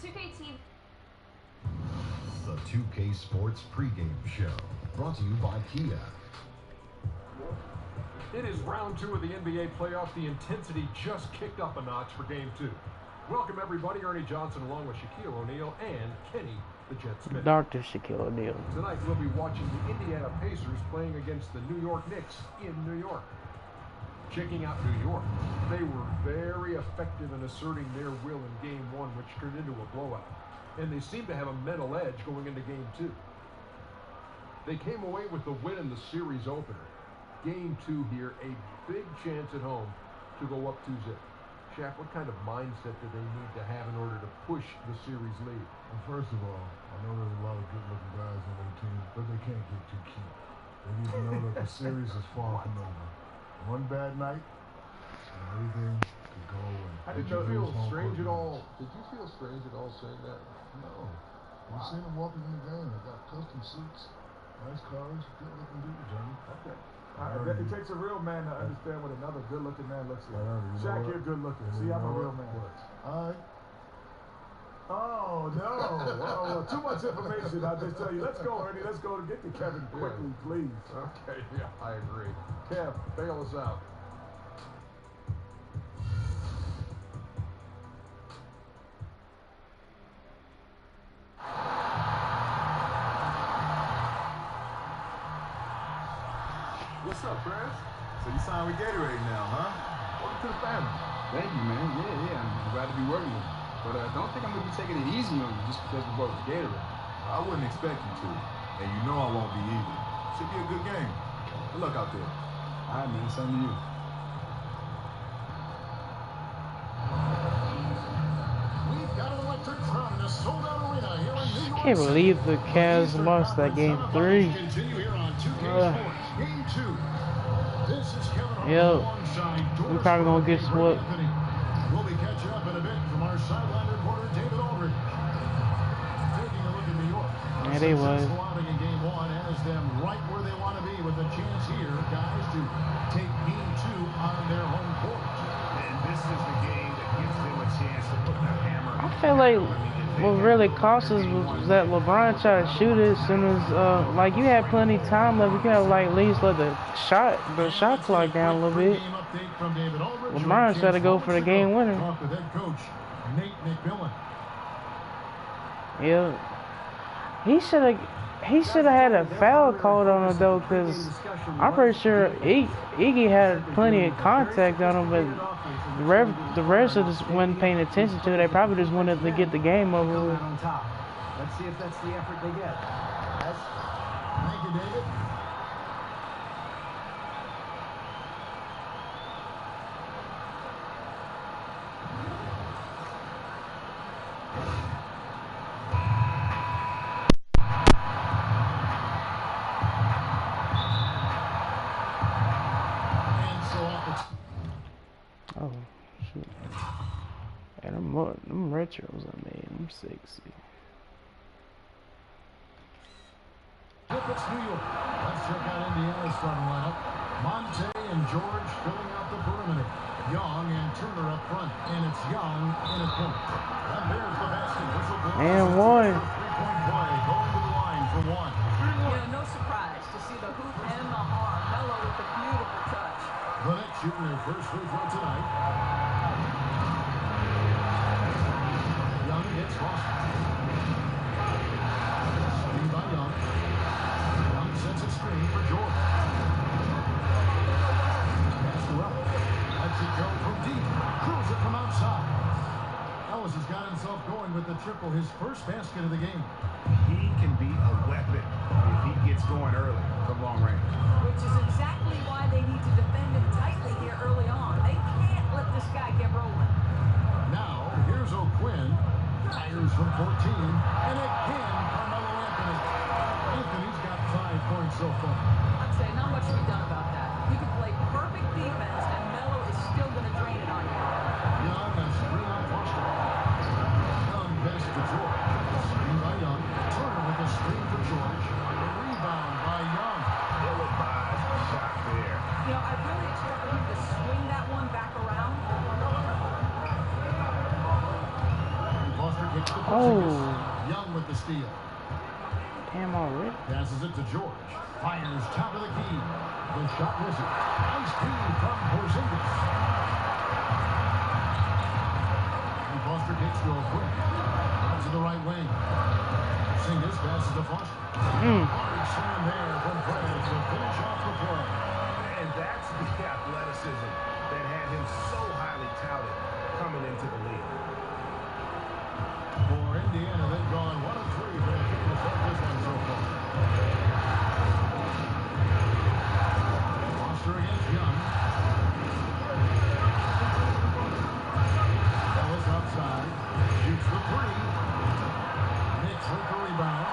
2K TV. The 2K Sports pregame show, brought to you by Kia. It is round 2 of the NBA playoffs. The intensity just kicked up a notch for Game 2. Welcome, everybody. Ernie Johnson along with Shaquille O'Neal and Kenny the Jet Smith. Dr. Shaquille O'Neal. Tonight, we'll be watching the Indiana Pacers playing against the New York Knicks in New York. Checking out New York, they were very effective in asserting their will in Game 1, which turned into a blowout. And they seem to have a mental edge going into Game 2. They came away with the win in the series opener. Game 2 here, a big chance at home to go up 2-0. Shaq, what kind of mindset do they need to have in order to push the series lead? Well, first of all, I know there's a lot of good-looking guys on their team, but they can't get too cute. They need to know that the series is far from over. One bad night, and everything could go away. Did you feel strange at all? Did you feel strange at all saying that? No. You've seen them walking in the game. They got custom suits, nice cars, good-looking dudes, Johnny. Okay. It takes a real man to understand what another good-looking man looks like. Shaq, you're good-looking. See, I'm a real man. All right. Oh, no. Well, too much information. I'll just tell you. Let's go, Ernie. Let's go to get to Kevin quickly, please. Okay, yeah, I agree. Kev, bail us out. What's up, Chris? So you signed with Gatorade now, huh? Welcome to the family. Thank you, man. Yeah. I'm glad to be working with you. But don't think I'm going to be taking it easy on you just because we work with Gatorade. I wouldn't expect you to. And you know I won't be either. Should be a good game. Good luck out there. All right, man. Same to you. We've got an electric crowd in a sold-out arena here in New York. Can't believe the Cavs lost that game 3. Continue here on 2K Sports. Game 2. This is Kevin Hart alongside We're probably going to get swept. We'll be catching up in a bit from our sideline reporter, David Aldridge. Taking a look at New York. Yeah, they was. Outing in Game 1 has them right where they want to be with a chance here, guys, to take Game 2 on their home court. And this is the game that gives them a chance to put their hammer. I feel like what really cost us was that LeBron tried to shoot it as soon as, like, you had plenty of time left. You could have, like, at least let the shot clock down a little bit. LeBron tried to go for the game winner. Yeah. He should have had a foul called on him, though, because I'm pretty sure Iggy had plenty of contact on him, but the rest of us wasn't paying attention to it. They probably just wanted to get the game over with. Let's see if that's the effort they get. Thank you, David. Oh, shoot. And them retros I made, them sexy. It's New York. Let's check out Indiana's starting lineup. Monte and George filling out the perimeter. Young and Turner up front. And it's Young in a point. And there's the basket. And one. Three-point play. Going to the line for one. No surprise to see the hoop and the harm. Melo with a beautiful touch. The Knicks shooting their first free throw tonight. Young hits Boston. Screen by Young. Young sets a screen for George. Pass to Ellis. Lets it go from deep. Cruz it from outside. Ellis has got himself going with the triple, his first basket of the game. He can be a weapon if he gets going early from long range. Which is exactly why they need to defend him tightly here early on. They can't let this guy get rolling. Now, here's O'Quinn. Fires from 14. And again, Carmelo Anthony. Anthony's got 5 points so far. I'd say not much to be done about that. You can play perfect defense, and Melo is still going to drain it on you. Young, a screen on Foster. Young pass to George. Screen by Young. Turner with a screen for George. A rebound by Young. Ill-advised shot there. I really expected him to swing that one back around. Foster kicks the Young with the steal. Damn already. Passes it to George. Fires top of the key. The shot misses. Nice key from Porzingis. And Foster takes to a quick. Out to the right wing. Porzingis passes to Foster. Hard slam there from Perez to finish off the play. And that's the athleticism that had him so highly touted coming into the league. For Indiana, they've gone 1 of 3 for the kick to start this one so far. Foster against Young. Ellis outside. Shoots for 3. Knicks with the rebound.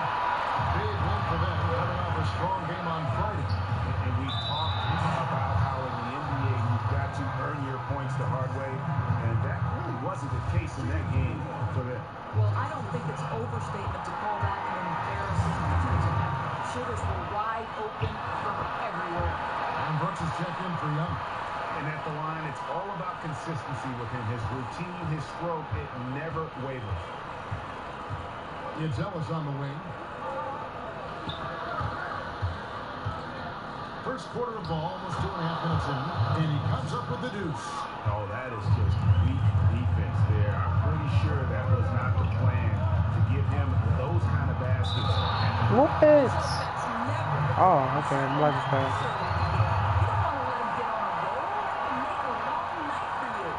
Big win for them, coming off a strong game on Friday. And we talked about how in the NBA you've got to earn your points the hard way, and that really wasn't the case in that game for them. Well, I don't think it's overstatement to call that an embarrassing defensive effort. Shooters were wide open from everywhere. And Brooks is checked in for Young. And at the line, it's all about consistency with him. His routine, his stroke, it never wavers. It's Ellis on the wing. First quarter of ball, almost 2.5 minutes in, and he comes up with the deuce. Oh, that is just weak defense there. I'm pretty sure that was not the plan to give him those kind of baskets. What? Oh, okay. I'm like to pass. You don't want to let him get on a roll. That can make a long night for you.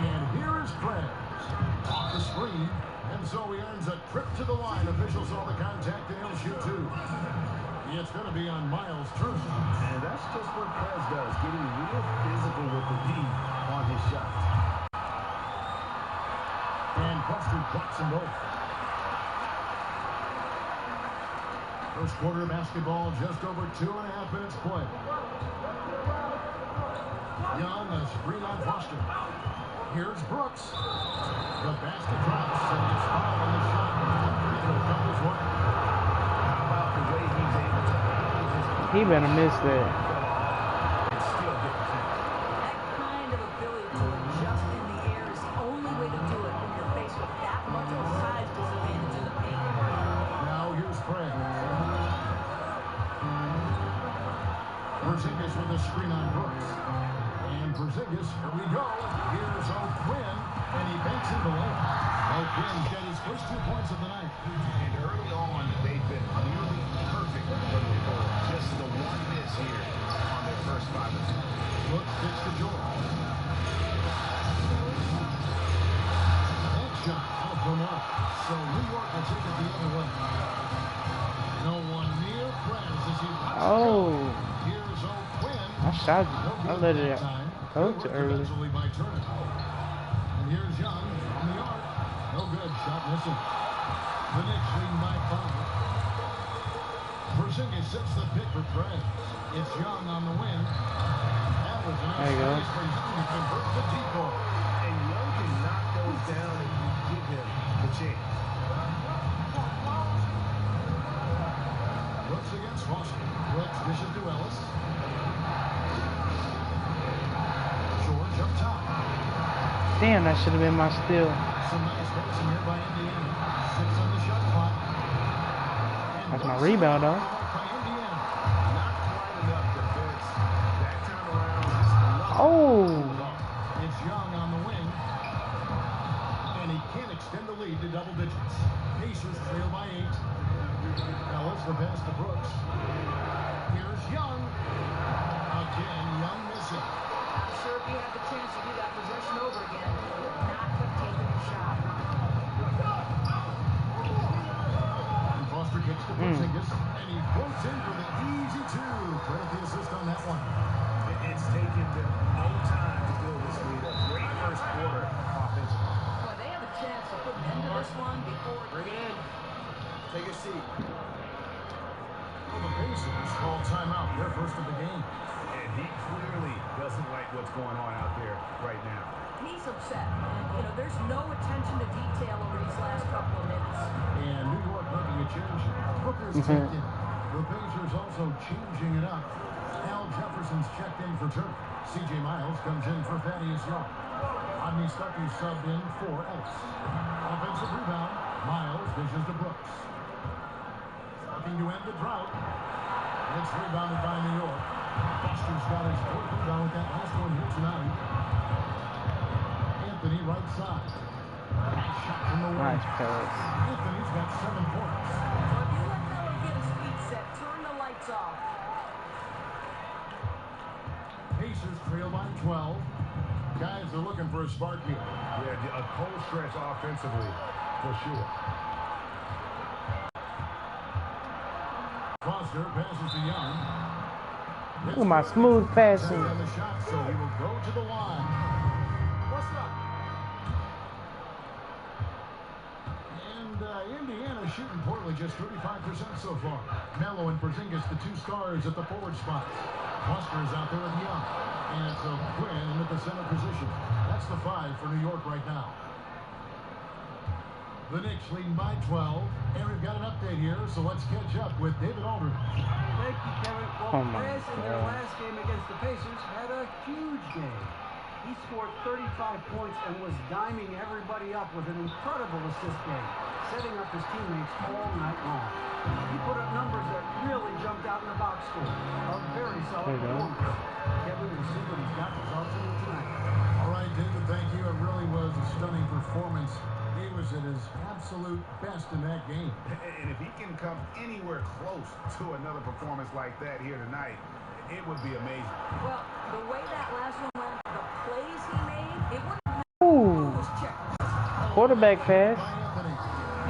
And here is Perez. Off the screen. And so he earns a trip to the line. Officials saw the contact and he'll shoot 2. It's going to be on Miles' turn. And that's just what Perez does, getting real physical with the D on his shots. And Foster drops them both. First quarter basketball, just over 2.5 minutes play. Young, a screen on Foster. Here's Brooks. The basket drops, and it's fouled on the shot. Comes way. How about the way he's able to hold his He better miss that. and still get the finish? That kind of ability to adjust in the air is the only way to do it when you're faced with that much of a size disadvantage in the paint. Now here's Fred. Porzingis with a screen on Brooks. And Porzingis, here we go. Here's O'Quinn, and he banks in the lane. O'Quinn got his first 2 points of the night. And early on, they've been nearly perfect from the floor. Just the one miss here on their first 5 minutes. Brooks gets to George. That shot out from up. So New York will take it the other way. No one near Perez as he watches. Oh. Here's O'Quinn. I shot it. I let it go too early. By Turner. And here's Young on the arc. No good. Shot missing. The Knicks lead by 5. Porzingis sets the pick for Perez. It's Young on the wing. That was a nice There you go. space for Young to convert the deep ball. And Young can knock those down if you give him the chance. Brooks against Foster. Brooks dishes to Ellis. George up top. Damn, that should have been my steal. Some nice passing here by Indiana. 6 on the shot clock. And That's my rebound, though. by Indiana. Not quite enough defense. That time around, just enough. Oh. It's Young on the wing. And he can't extend the lead to double digits. Pacers trail by 8. Ellis the pass to Brooks. Here's Young. Again, Young missing. I'm sure if you had the chance to do that possession over again, you would not have taken a shot. And Foster kicks to Porzingis. And he floats in for the easy 2. Credit the assist on that one. It's taken them no time to build this lead. A great first quarter offensively. Boy, they have a chance to put an end to this one before. Bring it in. Take a seat. Well, the Pacers call timeout. Their first of the game. And he clearly doesn't like what's going on out there right now. He's upset. And, there's no attention to detail over these last couple of minutes. And New York making a change. Booker's checked in. The Pacers also changing it up. Al Jefferson's checked in for Turner. C.J. Miles comes in for Thaddeus Young. Stuckey subbed in for Ellis. Offensive rebound. Miles dishes to Brooks. Looking to end the drought. It's rebounded by New York. Foster's got his fourth rebound with that last one here tonight. Anthony right side. Nice shot from the wing. Nice pass. Anthony's got 7 points. So if you let Melo get his feet set, turn the lights off. Pacers trail by 12. Guys are looking for a spark here. Yeah, a cold stretch offensively, for sure. Foster passes to Young. Look at my smooth passing. On the shot, so he will go to the line. What's up? And Indiana shooting poorly, just 35% so far. Melo and Porzingis, the 2 stars at the forward spots. Foster is out there with Young. And so Quinn in the center position. That's the 5 for New York right now. The Knicks leading by 12. And we've got an update here, so let's catch up with David Aldridge. Thank you, Kevin. Well, Oh my Perez in their God. last game against the Pacers had a huge game. He scored 35 points and was diming everybody up with an incredible assist game, setting up his teammates all night long. He put up numbers that really jumped out in the box score. A very solid performance. Kevin, we'll see what he's got this afternoon tonight. All right, David, thank you. It really was a stunning performance. He was at his absolute best in that game. And if he can come anywhere close to another performance like that here tonight, it would be amazing. Well, the way that last one went, the plays he made, it wouldn't have Ooh. was checked. Quarterback pass. By Anthony.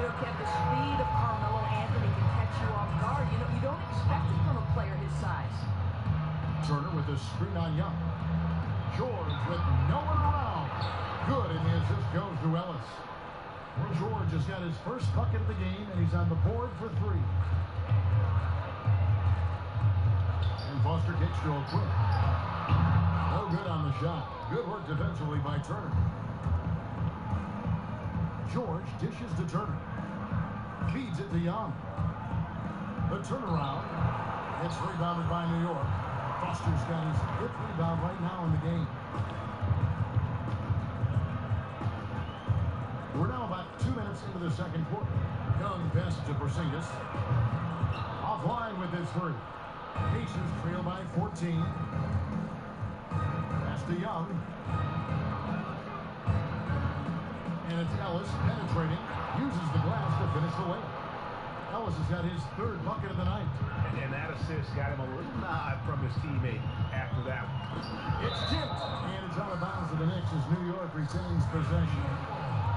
You know, Kev, the speed of Carmelo Anthony can catch you off guard. You know, you don't expect it from a player his size. Turner with a screen on Young. George with no one around. Good, and the assist goes to Ellis. Well, George has got his first bucket of the game, and he's on the board for 3. And Foster kicks to a quick. No good on the shot. Good work defensively by Turner. George dishes to Turner. Feeds it to Young. The turnaround. It's rebounded by New York. Foster's got his 5th rebound right now in the game. We're now about 2 minutes into the second quarter. Young passes to Porzingis. Offline with his 3. Pacers trail by 14. Pass to Young. And it's Ellis penetrating. Uses the glass to finish the layup. Ellis has got his 3rd bucket of the night. And that assist got him a little nod from his teammate after that one. It's tipped. And it's out of bounds to the Knicks as New York retains possession.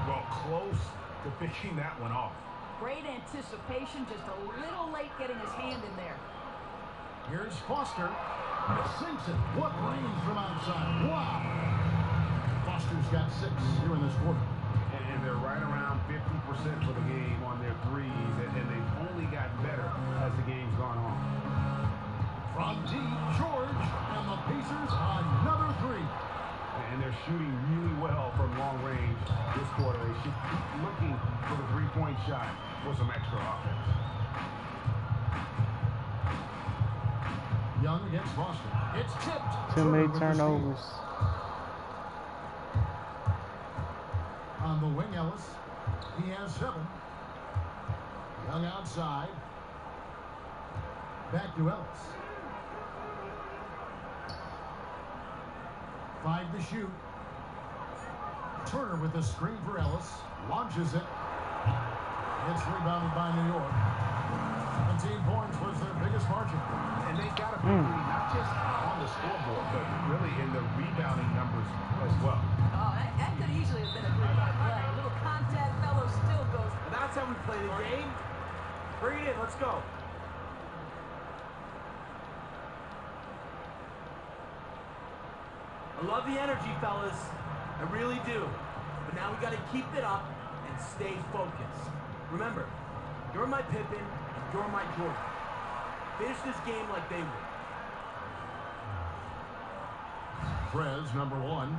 Well, close to picking that one off. Great anticipation, just a little late getting his hand in there. Here's Foster. Sinks it. What range from outside. Wow. Foster's got 6 here in this quarter. And they're right around 50% for the game on their threes, and they've only gotten better as the game's gone on. From deep, George, and the Pacers another 3. And they're shooting really well from long range this quarter. They should keep looking for the 3-point shot for some extra offense. Young against Foster. It's tipped. Too many Turner with the steal. turnovers. On the wing, Ellis. He has 7. Young outside. Back to Ellis. 5 to shoot. Turner with the screen for Ellis. Launches it. It's rebounded by New York. 17 points was their biggest margin. And they got a big lead, not just on the scoreboard, but really in the rebounding numbers as well. Oh, that could easily have been a 3-point play. A little contact, fellow still goes. And that's how we play the game. Bring it in. Let's go. I love the energy, fellas. I really do. But now we got to keep it up and stay focused. Remember, you're my Pippen, you're my Jordan. Finish this game like they would. Prez, number 1.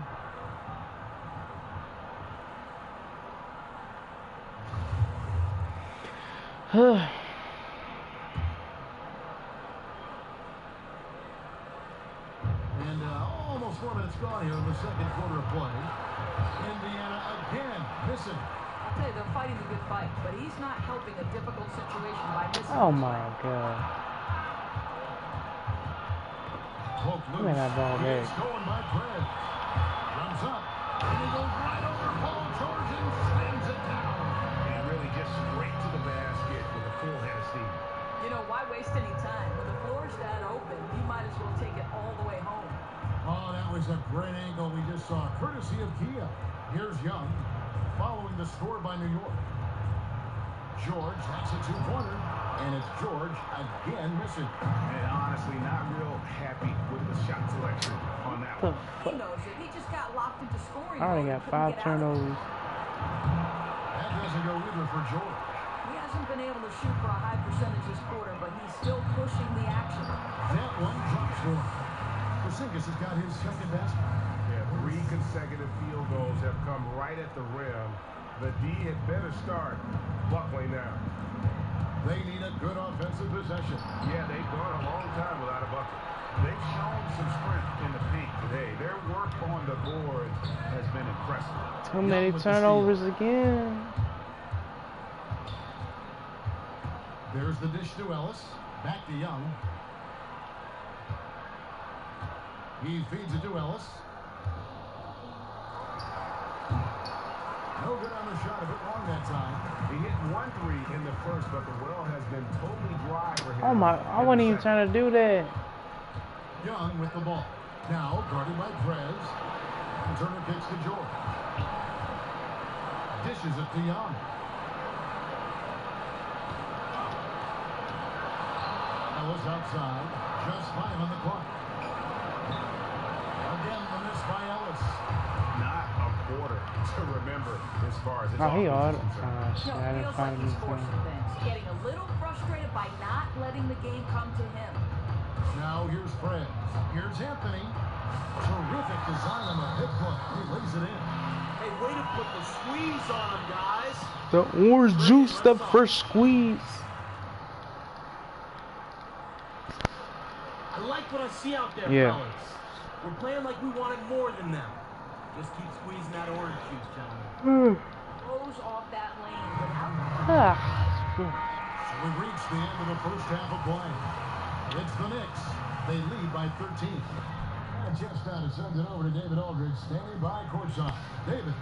And almost 4 minutes gone here in the second quarter of play. missing. I'll tell you, they're fighting a good fight, but he's not helping a difficult situation by missing. Oh my God. Poke Give me that ball back. It's going by Fred. Runs up. And he goes right over Paul George and slams it down. And really just straight to the basket with a full head of steam. You know, why waste any time? When the floor's that open, you might as well take it all the way home. Oh, that was a great angle we just saw, courtesy of Kia. Here's Young, following the score by New York. George, that's a two-pointer, and it's George again missing. And honestly, not real happy with the shot selection on that one. He knows it. He just got locked into scoring. I already mode got and couldn't 5 get out of it. turnovers. That doesn't go either for George. He hasn't been able to shoot for a high percentage this quarter, but he's still pushing the action. That one drops for him. Porzingis has got his second basket. Yeah, 3 consecutive field goals have come right at the rim. The D had better start buckling now. They need a good offensive possession. Yeah, they've gone a long time without a bucket. They've shown some strength in the paint today. Their work on the board has been impressive. Too many turnovers again. There's the dish to Ellis. Back to Young. He feeds it to Ellis. No good on the shot, a bit long that time. He hit 1 3 in the first, but the well has been totally dry for him. Oh my, I wasn't even trying to do that. Young with the ball. Now guarded by Prez. And Turner kicks to George. Dishes it to Young. Ellis outside. Just 5 on the clock. Again, the miss by Ellis. Not a quarter to remember as far as his Oh, he ought. No, Shit, I it didn't feels find like he's anything. forcing things, getting a little frustrated by not letting the game come to him. Now here's Fred. Here's Anthony. Terrific design on the hip hook. He lays it in. Hey, way to put the squeeze on him, guys. The orange juice, the first squeeze. I like what I see out there, Yeah. fellas. We're playing like we wanted more than them. Just keep squeezing that orange juice, gentlemen. Close off that lane without So we reach the end of the first half of play. It's the Knicks. They lead by 13. And just now to send it over to David Aldridge, standing by courtside. David.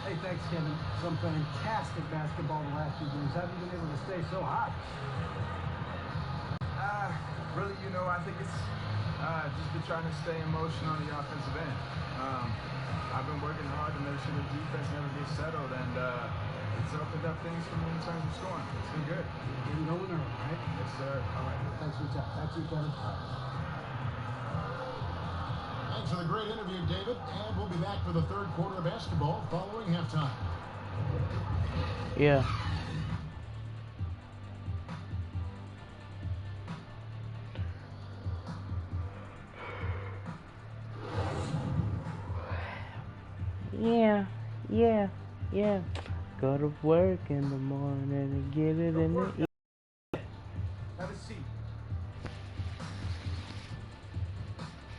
Hey, thanks, Kevin. Some fantastic basketball the last few games. Haven't been able to stay so hot. Really, you know, I think it's just been trying to stay in motion on the offensive end. I've been working hard to make sure the defense never gets settled, and it's opened up things for me in terms of scoring. It's been good. Getting going early, right? Yes, sir. All right. Thanks for your time. That's you, Kevin. Thanks for the great interview, David. And we'll be back for the third quarter of basketball following halftime. Yeah. Yeah. Go to work in the morning and get it in the evening. Have a seat.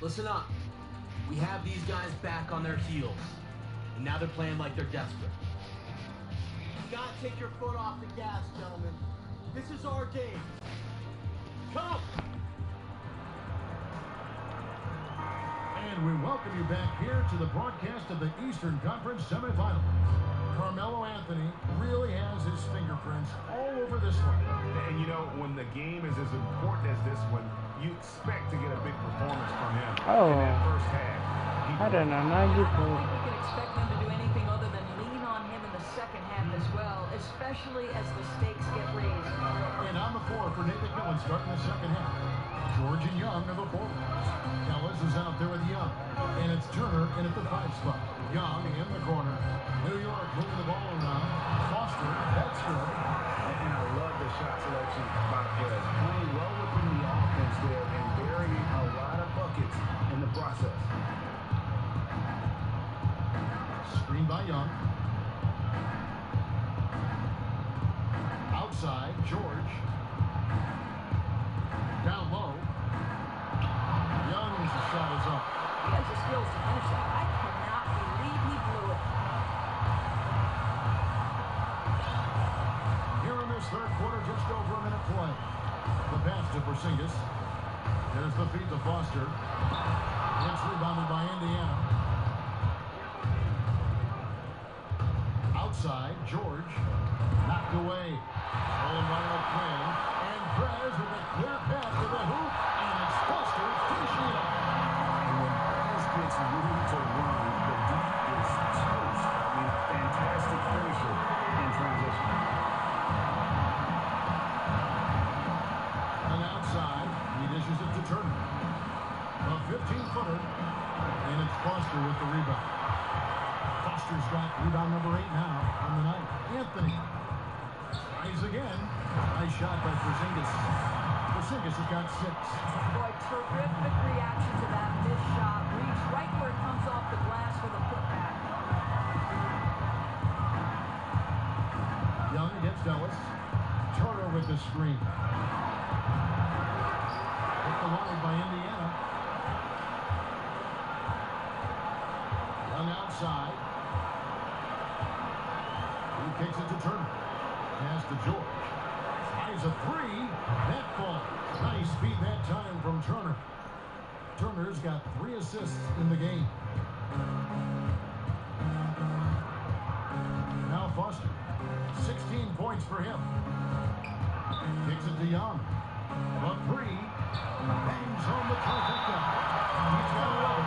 Listen up. We have these guys back on their heels. And now they're playing like they're desperate. You gotta take your foot off the gas, gentlemen. This is our game. Come! And we welcome you back here to the broadcast of the Eastern Conference semifinals. Carmelo Anthony really has his fingerprints all over this one. And you know, when the game is as important as this one, you expect to get a big performance from him in that first half. I don't know, not get I don't that. think we can expect them to do anything other than lean on him in the second half as well, especially as the stakes get raised. And on the floor for Nate McMillan starting the second half. George and Young are the forwards. Ellis is out there with Young. And it's Turner in at the 5 spot. Young in the corner. New York moving the ball around. Foster, that's good. And I love the shot selection by Fred. Playing well within the offense there and burying a lot of buckets in the process. Screen by Young. Outside, George. Down low. Young's shot is up. He has the skills to finish that. I cannot believe he blew over a minute play. The pass to Porzingis. There's the feed to Foster. It's rebounded by Indiana. Outside, George. Knocked away. Stolen by O'Quinn. And Perez with a clear path to the hoop. And it's Foster finishing it up. And when Perez gets room to run, the deep is toast. I mean, fantastic finisher in transition. And outside, he dishes it to Turner. A 15-footer. And it's Foster with the rebound. Foster's got rebound number 8 now on the night. Anthony tries again. Nice shot by Porzingis. Porzingis has got 6. Boy, terrific reaction to that missed shot. Reach right where it comes off the glass for the putback. Young against Ellis. Turner with the screen. Hit the wide by Indiana. Young outside. He kicks it to Turner. Pass to George. Fires a 3. That falls. Nice speed that time from Turner. Turner's got 3 assists in the game. Now Foster. 16 points for him. Kicks it to Young. A 3. Bangs home the trifecta. He's got 11.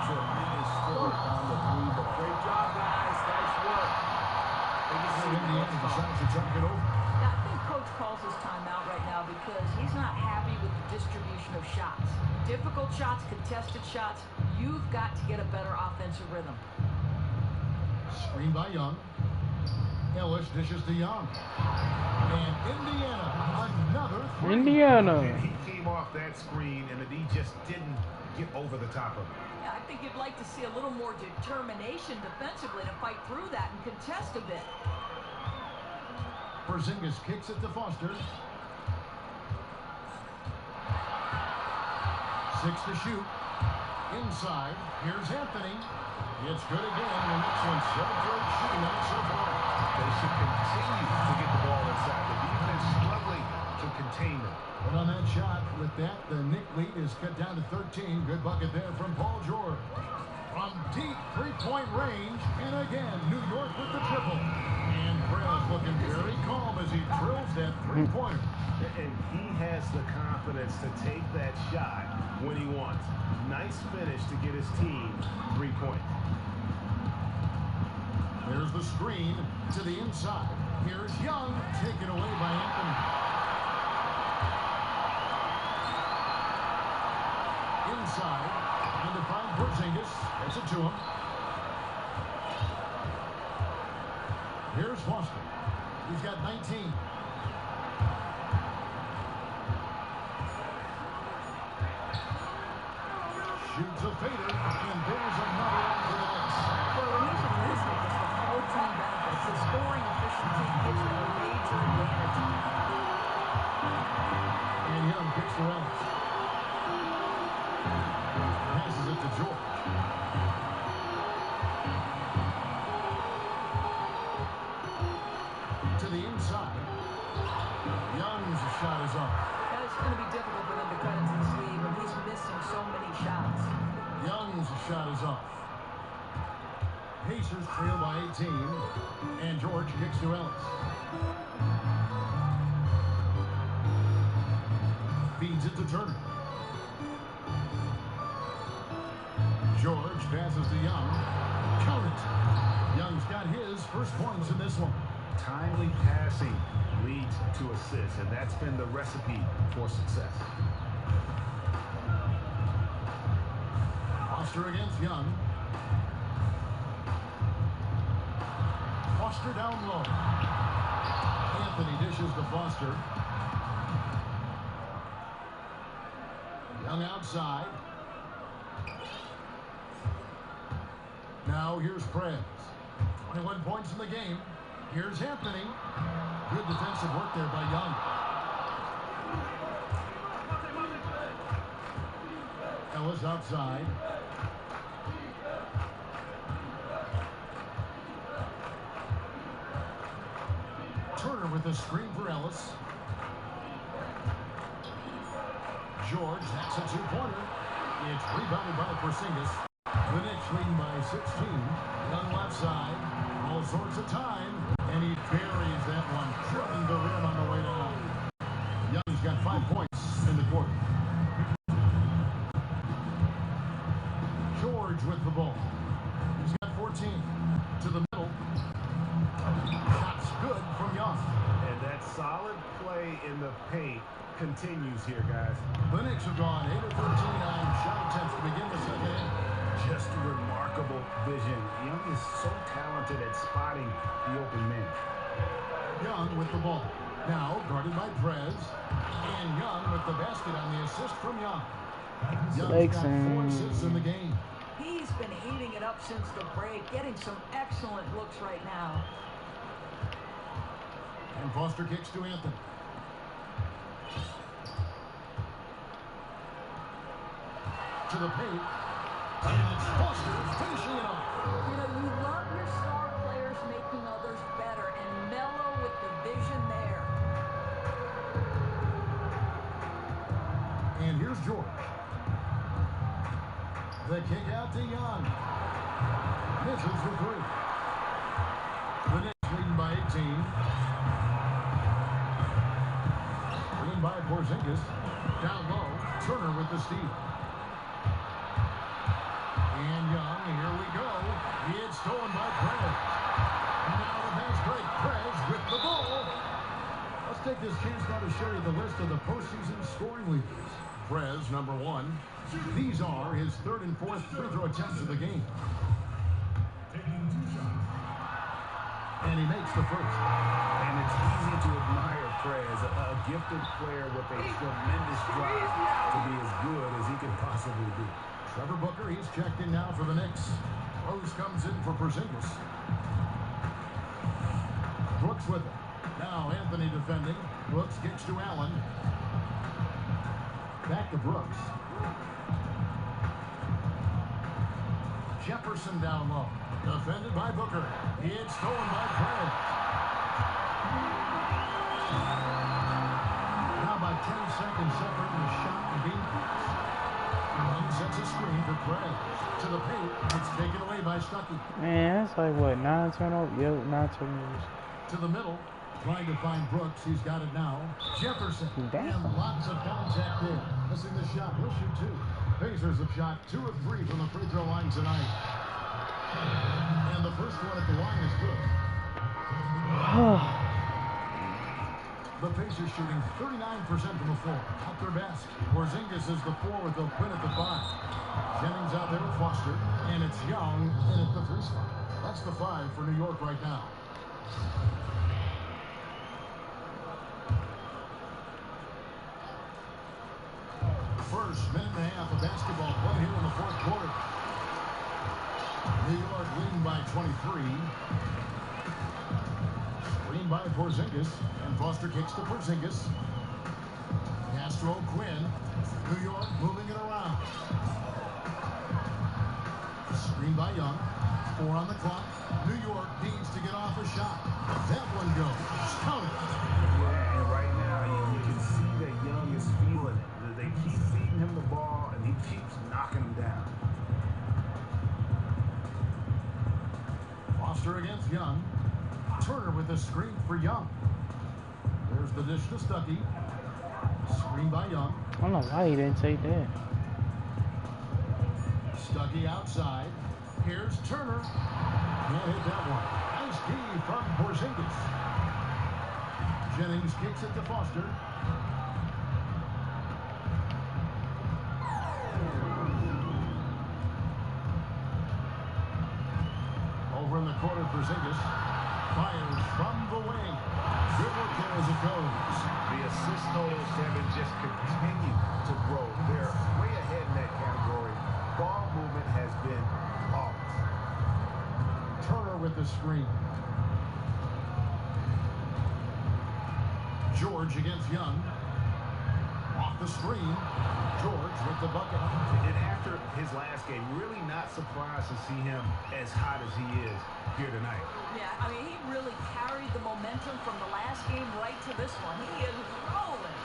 Tremendous score on the 3, but great job, guys. Nice work. Indiana decides to talk it over. Now, I think Coach calls his timeout right now because he's not happy with the distribution of shots. Difficult shots, contested shots. You've got to get a better offensive rhythm. Screen by Young. Ellis dishes to Young. And Indiana, another 3. Indiana. And he came off that screen, and he just didn't get over the top of it. Yeah, I think you'd like to see a little more determination defensively to fight through that and contest a bit. Porzingis kicks it to Foster. 6 to shoot. Inside. Here's Anthony. It's good again. The next one's 7 for 8 shooting on it so far. They should continue to get the ball inside. The defense struggling to contain them. But on that shot, with that, the Knick lead is cut down to 13. Good bucket there from Paul George. From deep three-point range, and again, New York with the triple. And Perez looking very calm as he drills that three-pointer. And he has the confidence to take that shot when he wants. Nice finish to get his team 3-point. There's the screen to the inside. Here's Young, taken away by Anthony. Inside, and to find Porzingis. Gets it to him. Here's Foster. He's got 19. Shoots a fader, and there's another one for the Knicks. Well, the reason this is the whole team benefits. The scoring efficiency gives them a major advantage. And Young kicks to Ellis. Passes it to George. To the inside. Young's shot is off. That is going to be difficult for them to cut into the sleeve when he's missing so many shots. Young's shot is off. Pacers trail by 18. And George kicks to Ellis. Feeds it to Turner. George passes to Young. Count it. Young's got his first points in this one. Timely passing leads to assists, and that's been the recipe for success. Foster against Young. Foster down low. Anthony dishes to Foster. Young outside. Now here's Perez. 21 points in the game. Here's Anthony. Good defensive work there by Young. Ellis outside. Turner with a screen for Ellis. George, that's a two-pointer. It's rebounded by Porzingis. The Knicks leading by 16. Young left side. All sorts of time. And he buries that one. Tripping the rim on the way down. Young's got 5 points in the quarter. George with the ball. He's got 14. To the middle. Shots good from Young. And that solid play in the paint continues here, guys. The Knicks have gone 8 of 13 on shot attempts to begin the second half. Just remarkable vision. Young is so talented at spotting the open man. Young with the ball. Now guarded by Prez. And Young with the basket on the assist from Young. Young's got 4 assists in the game. He's been heating it up since the break, getting some excellent looks right now. And Foster kicks to Anthony. To the paint. And it's Foster finishing it off. You know, you love your star players making others better, and Melo with the vision there. And here's George. The kick out to Young. Misses the three. The Knicks leading by 18. Leading by Porzingis. Down low. Turner with the steal. And Young, here we go. It's stolen by Prez. Now the pass break. Prez with the ball. Let's take this chance now to show you the list of the postseason scoring leaders. Prez, number 1. These are his 3rd and 4th free throw attempts of the game. And he makes the first. And it's easy to admire Prez, a gifted player with a tremendous drive to be as good as he can possibly be. Trevor Booker, he's checked in now for the Knicks. Rose comes in for Porzingis. Brooks with it. Now Anthony defending. Brooks kicks to Allen. Back to Brooks. Jefferson down low. Defended by Booker. It's stolen by Prez. Now about 10 seconds separating the shot and beat. Young sets a screen for Prez. To the paint. It's taken away by Stuckey. Man, that's like what, 9 turnovers? Yo, 9 turnovers. To the middle. Trying to find Brooks. He's got it now. Jefferson. Damn. And lots of contact there. Missing the shot. We'll shoot 2. Pacers have shot 2 of 3 from the free throw line tonight. And the first one at the line is good. The Pacers shooting 39% from the floor. At their best. Porzingis is the 4 with the win at the 5. Jennings out there with Foster. And it's Young in at the 3 spot. That's the 5 for New York right now. First minute and a half of basketball play here in the 4th quarter. New York leading by 23. Screen by Porzingis. And Foster kicks to Porzingis. Castro Quinn. New York moving it around. Screen by Young. 4 on the clock. New York needs to get off a shot. That one goes. Count it. Yeah, and right now you can see that Young is feeling it. They keep feeding him the ball, and he keeps knocking him down. Foster against Young. Turner with the screen for Young. There's the dish to Stuckey. Screen by Young. I don't know why he didn't take that. Stuckey outside. Here's Turner. Can't hit that one. Nice key from Porzingis. Jennings kicks it to Foster. Over in the corner, Porzingis fires from the wing. Good work there as it goes. The assist totals, Kevin, just continue to grow. They're way ahead in that category. Ball movement has been off. Turner with the screen. George against Young. Off the screen. George with the bucket. And after his last game, really not surprised to see him as hot as he is here tonight. Yeah, I mean, he really carried the momentum from the last game right to this one. He is rolling.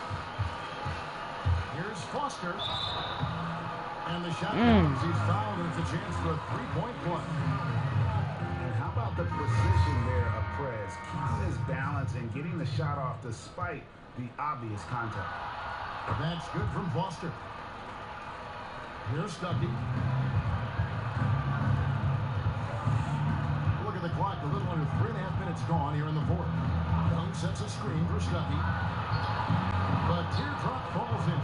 Here's Foster. And the shot comes. He's fouled, and it's a chance for a three-point play. And how about the precision there of Perez, keeping his balance and getting the shot off despite the obvious contact. That's good from Foster. Here's Stuckey. Look at the clock. A little under 3.5 minutes gone here in the fourth. Young sets a screen for Stuckey. But teardrop falls in.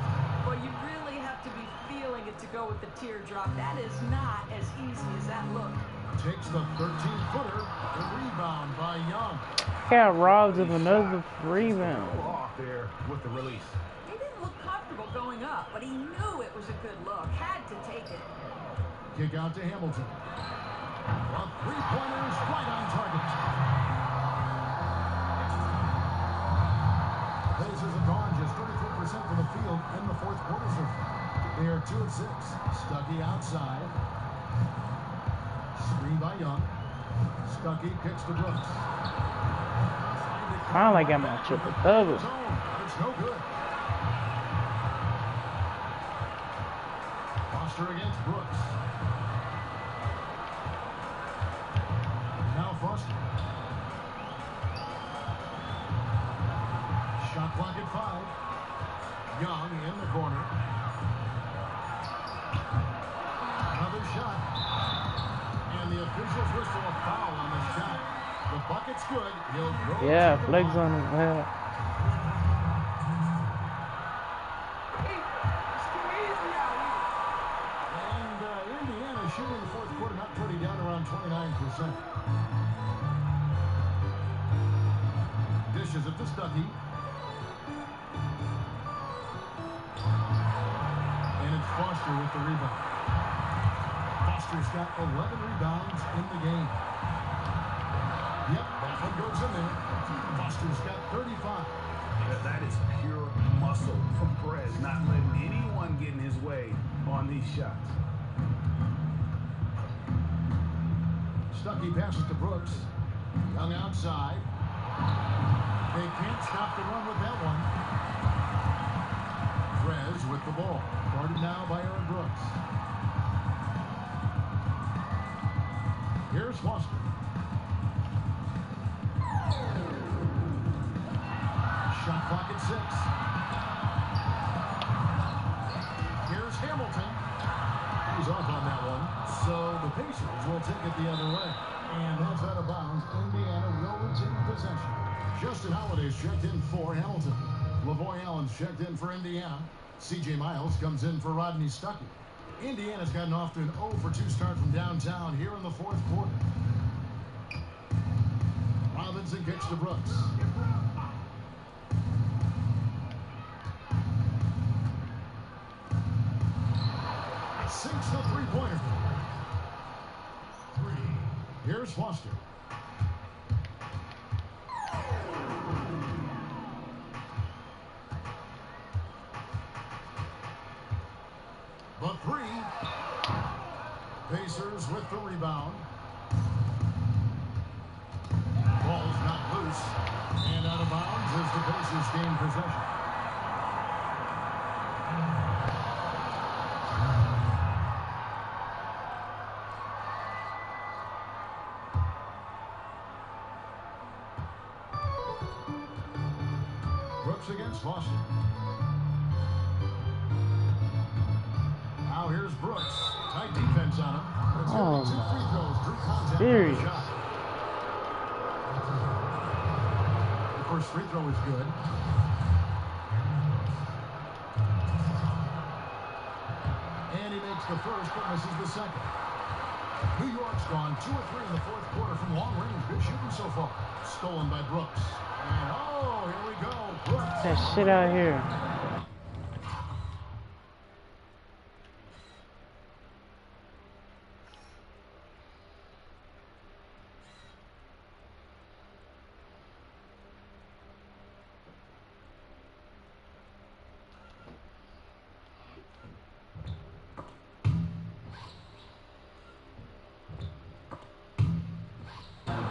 Well, you really have to be feeling it to go with the teardrop. That is not as easy as that looked. Takes the 13-footer. The rebound by Young. Got robbed of another rebound. Off there with the release. He didn't look comfortable going up, but he knew it was a good look. Had to take it. Kick out to Hamilton. A three-pointer is right on target. Pacers have gone just 33% from the field in the fourth quarter so far. They are 2 of 6. Stuckey outside. Screen by Young. Stuckey kicks to Brooks. Finally got my triple double. It's no good. Foster against Brooks. Now Foster. Shot clock at 5. Young in the corner. Another shot. And the officials whistle a foul on the shot. The bucket's good. He'll go. Yeah, flex on him. Yeah. And Indiana shooting in the fourth quarter, not pretty, down around 29%. Dishes it to Stuckey. And it's Foster with the rebound. Foster's got 11 rebounds in the game. Yep, that one goes in there. Foster's got 35. That is pure muscle from Perez, not letting anyone get in his way on these shots. Stuckey passes to Brooks. Young outside. They can't stop the run with that one. Perez with the ball. Guarded now by Aaron Brooks. Here's Foster. Shot clock at 6. Here's Hamilton. He's off on that one. So the Pacers will take it the other way. And that's out of bounds. Indiana will retain possession. Justin Holiday's checked in for Hamilton. Lavoy Allen's checked in for Indiana. C.J. Miles comes in for Rodney Stuckey. Indiana's gotten off to an 0-for-2 start from downtown here in the fourth quarter. Robinson kicks to Brooks. Sinks the three-pointer. Here's Foster. The 3. Pacers with the rebound. Ball's not loose. And out of bounds as the Pacers gain possession. Brooks against Foster. Now here's Brooks. Tight defense on him. It's going to be 2 free throws. Drew contact on the shot. The first free throw is good. And he makes the first, but misses the second. New York's gone 2 of 3 in the fourth quarter from long range. Good shooting so far. Stolen by Brooks. And oh, here we go. Brooks. That shit out here.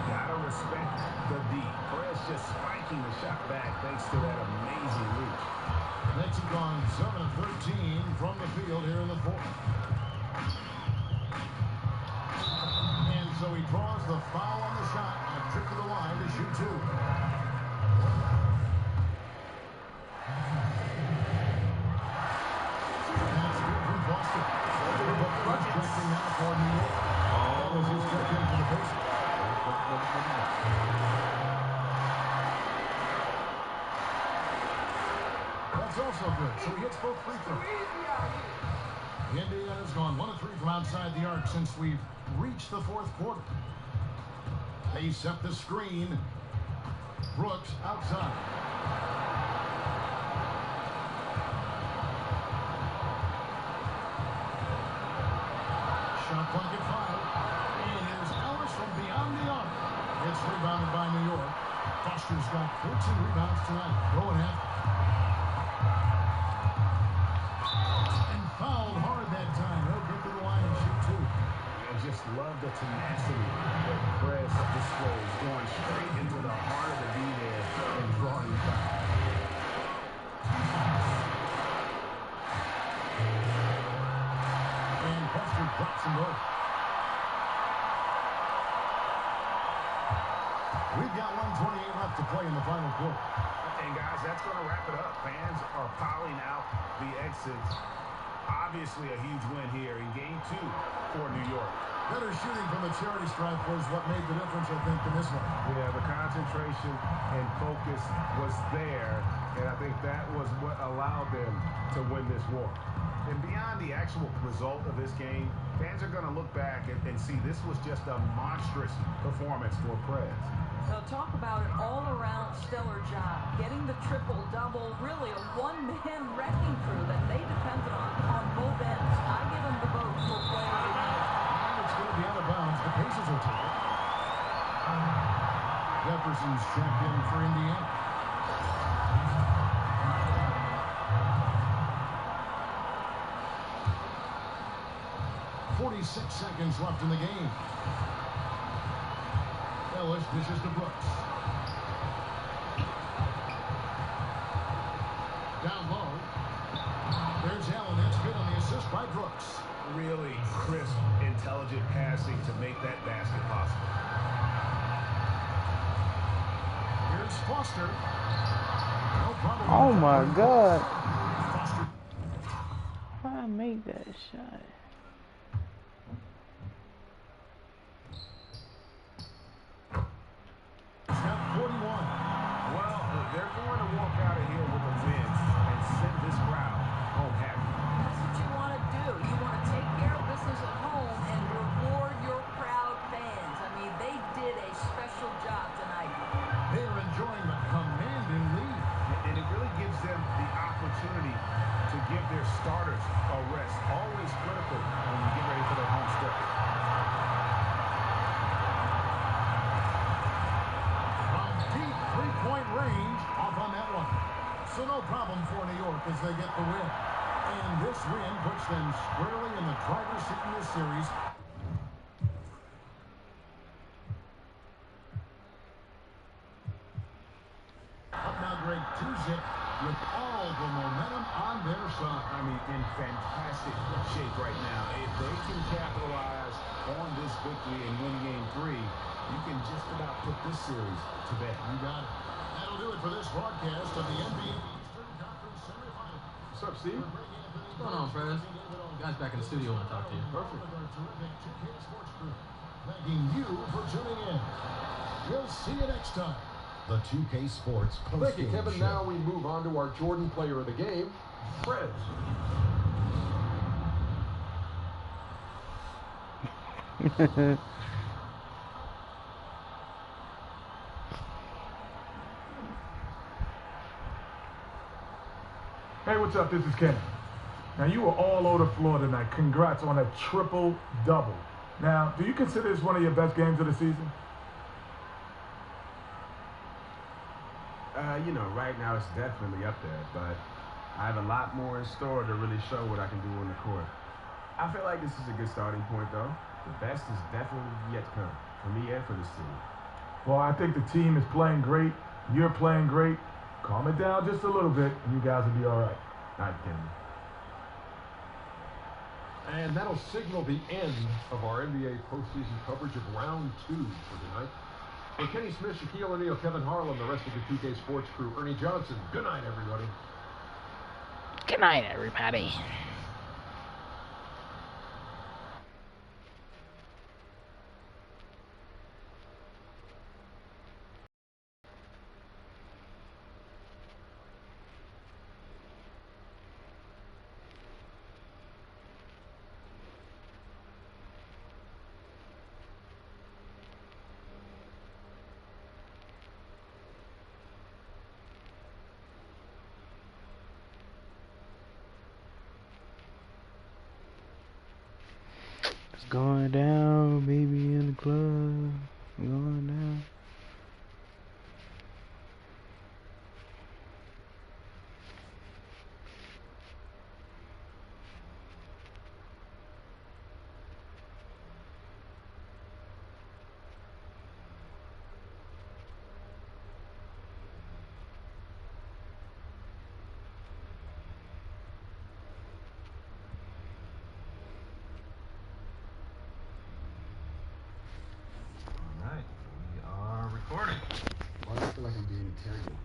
Gotta respect the D. Perez just spiking the shot back thanks to that amazing reach. Knicks have gone 7 of 13 from the field here in the fourth. And so he draws the foul on the shot and a trip to the line to shoot two. That's good from Foster. Stretching now for New York. That was his stretch into the Pacers. That's also good. So he hits both free throws. Indiana's gone 1 of 3 from outside the arc since we've reached the fourth quarter. They set the screen. Brooks outside. Shot clock at 5. And here's Ellis from beyond the arc. It's rebounded by New York. Foster's got 14 rebounds tonight. Going after. And fouled hard that time. He'll get to the line and shoot two. I just love the tenacity that Perez displays, going straight into the heart of the D there and drawing foul. And Foster drops them both. We've got 1:28 left to play in the final quarter. And guys, that's going to wrap it up. Fans are piling out the exits. Obviously a huge win here in Game 2 for New York. Better shooting from the charity stripe was what made the difference, I think, in this one. Yeah, the concentration and focus was there, and I think that was what allowed them to win this war. And beyond the actual result of this game, fans are going to look back and see this was just a monstrous performance for Perez. So talk about an all-around stellar job. Getting the triple-double, really a one-man wrecking crew that they depended on both ends. I give them the vote for player of the game. It's going to be out of bounds. The Pacers will take it. Jefferson's checked in for Indiana. .46 seconds left in the game. Ellis dishes to Brooks. Down low. There's Allen. That's good on the assist by Brooks. Really crisp, intelligent passing to make that basket possible. Here's Foster. No problem. Oh my God. How I make that shot? So no problem for New York as they get the win. And this win puts them squarely in the driver's seat in this series. Up now, Greg, 2-zip with all the momentum on their side. I mean, in fantastic shape right now. If they can capitalize on this victory and win Game 3, you can just about put this series to bed. You got it. That'll do it for this broadcast of the NBA Eastern Conference Semifinals. What's up, Steve? What's going on, Fred? You guys back in the studio want to talk to you. Perfect. Thanking you for tuning in. We'll see you next time. The 2K Sports post-game Thank you, Kevin. show. Now we move on to our Jordan player of the game, Fred. Hey, what's up? This is Kenny. Now, you were all over the floor tonight. Congrats on a triple-double. Now, do you consider this one of your best games of the season? You know, right now it's definitely up there, but I have a lot more in store to really show what I can do on the court. I feel like this is a good starting point, though. The best is definitely yet to come, for me and for this team. Well, I think the team is playing great. You're playing great. Calm it down just a little bit, and you guys will be all right. All right, Kenny. And that'll signal the end of our NBA postseason coverage of round 2 for tonight. For Kenny Smith, Shaquille O'Neal, Kevin Harlan, the rest of the 2K Sports crew, Ernie Johnson, good night, everybody. Good night, everybody. Going down, baby, in the club. Going down. Like I'm being interrogated.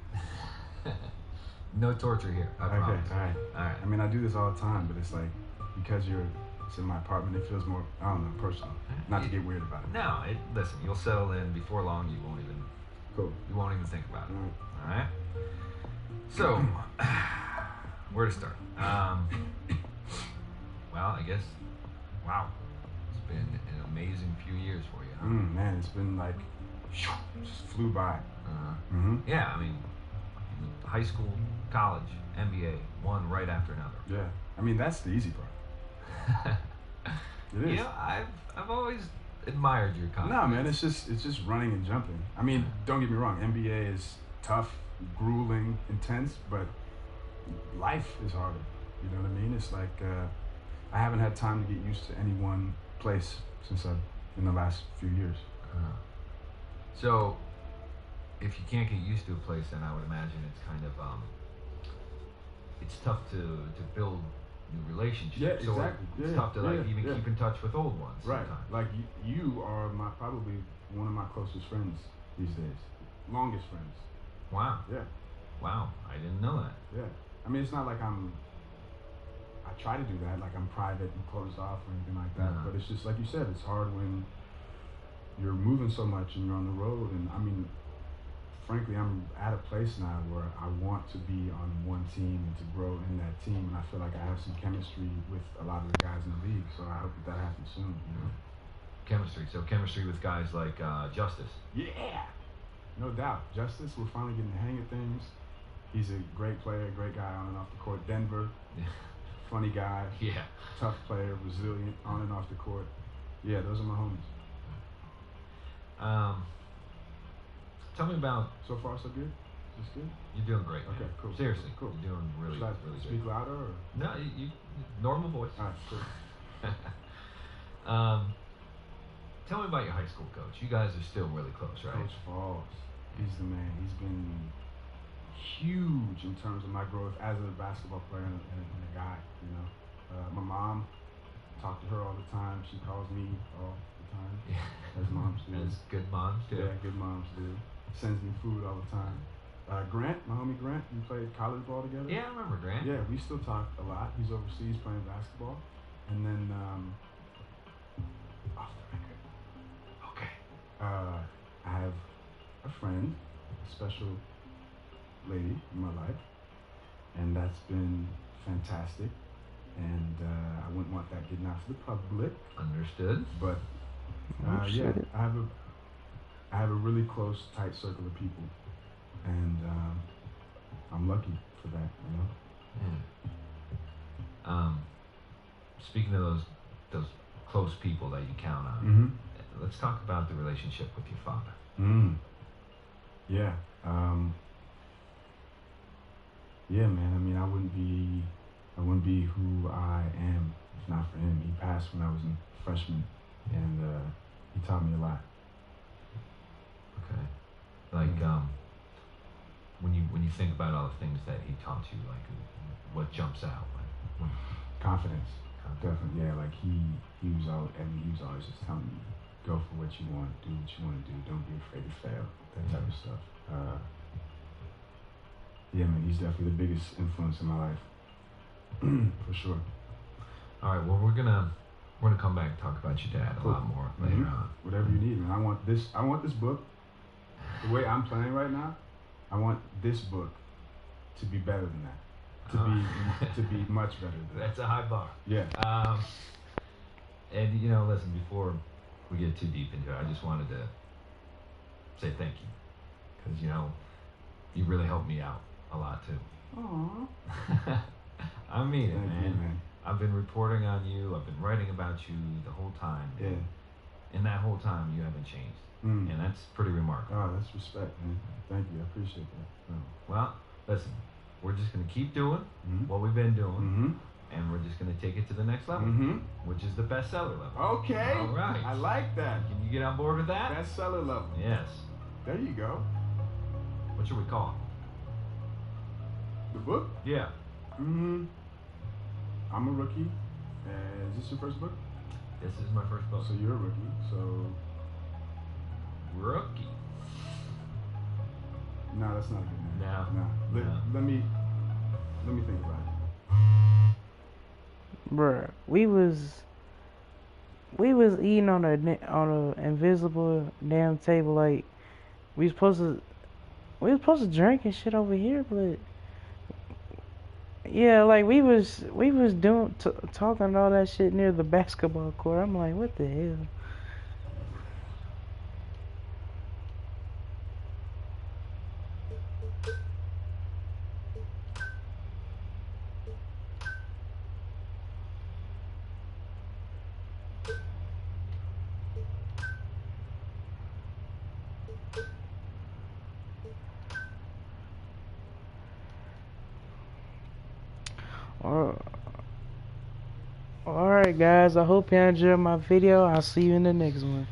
No torture here. I promise. All right. I mean, I do this all the time, but it's like because it's in my apartment, it feels more, I don't know, personal. Not to get weird about it. No, listen, you'll settle in before long. You won't even. Cool. You won't even think about it. All right. So, where to start? Well, I guess. Wow, it's been an amazing few years for you, huh? Man, it's been like, just flew by. Yeah, I mean, high school, college, NBA, one right after another. Yeah, I mean that's the easy part. It is. You know, I've always admired your confidence. No, man, it's just running and jumping. I mean, don't get me wrong, NBA is tough, grueling, intense, but life is harder. You know what I mean? It's like I haven't had time to get used to any one place in the last few years. So, if you can't get used to a place, then I would imagine it's kind of it's tough to build new relationships. Yeah, exactly. So it's tough to even keep in touch with old ones. Right. Sometimes. Like you are probably one of my closest friends these days. Longest friends. Wow. Yeah. Wow. I didn't know that. Yeah. I mean, it's not like I try to do that, like I'm private and closed off or anything like that. But it's just like you said, it's hard when you're moving so much and you're on the road. And I mean, frankly, I'm at a place now where I want to be on one team and to grow in that team. And I feel like I have some chemistry with a lot of the guys in the league. So I hope that happens soon, you know? Chemistry. So chemistry with guys like Justice. Yeah. No doubt. Justice, we're finally getting the hang of things. He's a great player, great guy on and off the court. Denver, funny guy. Yeah. Tough player, resilient on and off the court. Yeah, those are my homies. Tell me about. So far, so good. Just good. You're doing great. Man. Okay, cool. Seriously, cool. You're doing really, Should I really speak good. louder or? No, you normal voice. All right, cool. Tell me about your high school coach. You guys are still really close, right? Coach Falls. He's the man. He's been huge in terms of my growth as a basketball player and a guy. You know, my mom. Talk to her all the time. She calls me all the time. Yeah. As moms do. As good moms do. Yeah, good moms do. Sends me food all the time. Grant, my homie Grant, we played college ball together. Yeah, I remember Grant. Yeah, we still talk a lot. He's overseas playing basketball. And then, off the record. Okay. I have a friend, a special lady in my life. And that's been fantastic. And I wouldn't want that getting out to the public. Understood. But yeah, I have a really close, tight circle of people, and I'm lucky for that, you know. Yeah. Speaking of those close people that you count on, let's talk about the relationship with your father. Yeah. Yeah, man. I mean, I wouldn't be who I am if not for him. He passed when I was a freshman, and he taught me a lot. Okay. Like, when you think about all the things that he taught you, like what jumps out? Like, Confidence. Definitely, yeah. Like he was always, he was always just telling me, go for what you want, do what you want to do, don't be afraid to fail, that type of stuff. Yeah, man, he's definitely the biggest influence in my life, for sure. All right, well, we're gonna come back and talk about your dad a lot more later on. Whatever you need, man. I want this book. The way I'm playing right now, I want this book to be better than that. To be much better than that. That's a high bar. Yeah. And listen, before we get too deep into it, I just wanted to say thank you, because you really helped me out a lot too. Aww. I mean it, Thank man. you, man. I've been reporting on you. I've been writing about you the whole time. Yeah. And that whole time, you haven't changed. Mm. And that's pretty remarkable. Oh, that's respect, man. Thank you. I appreciate that. Oh. Well, listen, we're just going to keep doing what we've been doing. And we're just going to take it to the next level, which is the bestseller level. Okay. All right. I like that. Can you get on board with that? Bestseller level. Yes. There you go. What should we call The book? it? Yeah. I'm a rookie. Is this your first book? This is my first book. So you're a rookie. So Rookie. no, that's not a good name. No. Let me think about it. Bruh, we was eating on a invisible damn table. Like we was supposed to drink and shit over here, but yeah, like we was doing talking all that shit near the basketball court. I'm like, what the hell? Alright guys, I hope you enjoyed my video. I'll see you in the next one.